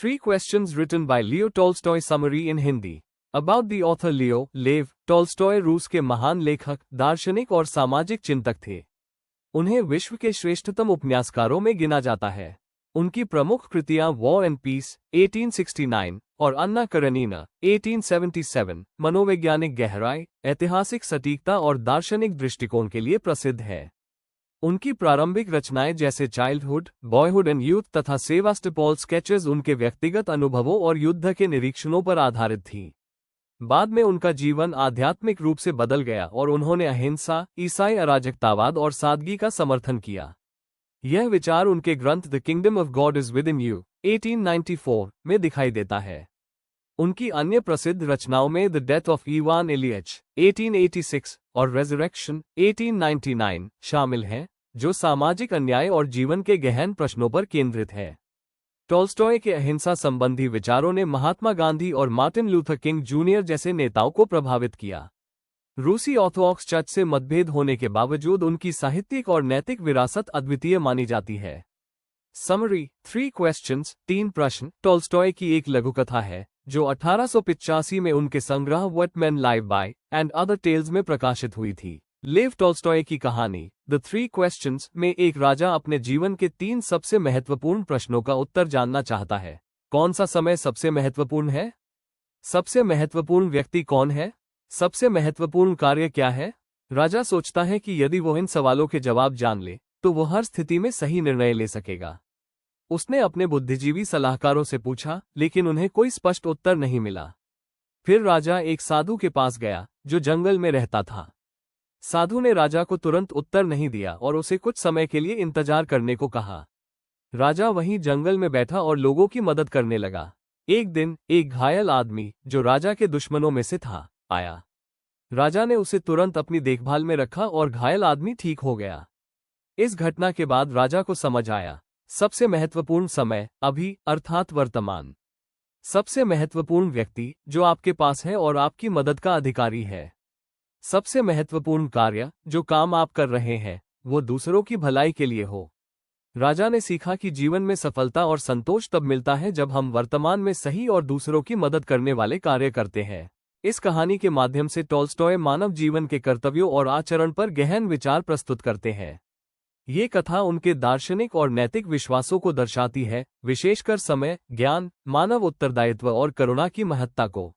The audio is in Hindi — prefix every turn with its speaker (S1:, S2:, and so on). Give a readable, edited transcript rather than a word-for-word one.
S1: 3 questions written by Leo Tolstoy. Summary in Hindi. About the author Leo, लेव टॉल्स्टॉय रूस के महान लेखक, दार्शनिक और सामाजिक चिंतक थे। उन्हें विश्व के श्रेष्ठतम उपन्यासकारों में गिना जाता है। उनकी प्रमुख कृतियां वॉर एंड पीस 1869 और अन्ना करेनिना 1877 मनोवैज्ञानिक गहराई, ऐतिहासिक सटीकता और दार्शनिक दृष्टिकोण के लिए प्रसिद्ध है। उनकी प्रारंभिक रचनाएं जैसे चाइल्डहुड, बॉयहुड एंड यूथ तथा सेवास्टोपोल स्केचेस उनके व्यक्तिगत अनुभवों और युद्ध के निरीक्षणों पर आधारित थीं। बाद में उनका जीवन आध्यात्मिक रूप से बदल गया और उन्होंने अहिंसा, ईसाई अराजकतावाद और सादगी का समर्थन किया। यह विचार उनके ग्रंथ the kingdom of God is with in you 1894 में दिखाई देता है। उनकी अन्य प्रसिद्ध रचनाओं में द डेथ ऑफ इवान इलियच 1886 और रेजरेक्शन 1899 शामिल हैं, जो सामाजिक अन्याय और जीवन के गहन प्रश्नों पर केंद्रित है। टॉल्स्टॉय के अहिंसा संबंधी विचारों ने महात्मा गांधी और मार्टिन लूथर किंग जूनियर जैसे नेताओं को प्रभावित किया। रूसी ऑर्थोडॉक्स चर्च से मतभेद होने के बावजूद उनकी साहित्यिक और नैतिक विरासत अद्वितीय मानी जाती है। समरी 3 क्वेश्चंस 3 प्रश्न टॉल्स्टॉय की एक लघुकथा है जो 1885 में उनके संग्रह what men live by and other tales में प्रकाशित हुई थी। लेव टॉल्स्टॉय की कहानी द 3 क्वेश्चंस में एक राजा अपने जीवन के 3 सबसे महत्वपूर्ण प्रश्नों का उत्तर जानना चाहता है। कौन सा समय सबसे महत्वपूर्ण है? सबसे महत्वपूर्ण व्यक्ति कौन है? सबसे महत्वपूर्ण कार्य क्या है? राजा सोचता है कि यदि वो इन सवालों के जवाब जान ले तो वो हर स्थिति में सही निर्णय ले सकेगा। उसने अपने बुद्धिजीवी सलाहकारों से पूछा, लेकिन उन्हें कोई स्पष्ट उत्तर नहीं मिला। फिर राजा एक साधु के पास गया जो जंगल में रहता था। साधु ने राजा को तुरंत उत्तर नहीं दिया और उसे कुछ समय के लिए इंतजार करने को कहा। राजा वहीं जंगल में बैठा और लोगों की मदद करने लगा। एक दिन एक घायल आदमी जो राजा के दुश्मनों में से था आया। राजा ने उसे तुरंत अपनी देखभाल में रखा और घायल आदमी ठीक हो गया। इस घटना के बाद राजा को समझ आया, सबसे महत्वपूर्ण समय अभी अर्थात वर्तमान। सबसे महत्वपूर्ण व्यक्ति जो आपके पास है और आपकी मदद का अधिकारी है। सबसे महत्वपूर्ण कार्य जो काम आप कर रहे हैं वो दूसरों की भलाई के लिए हो। राजा ने सीखा कि जीवन में सफलता और संतोष तब मिलता है जब हम वर्तमान में सही और दूसरों की मदद करने वाले कार्य करते हैं। इस कहानी के माध्यम से टॉल्स्टॉय मानव जीवन के कर्तव्यों और आचरण पर गहन विचार प्रस्तुत करते हैं। ये कथा उनके दार्शनिक और नैतिक विश्वासों को दर्शाती है, विशेषकर समय, ज्ञान, मानव उत्तरदायित्व और करुणा की महत्ता को।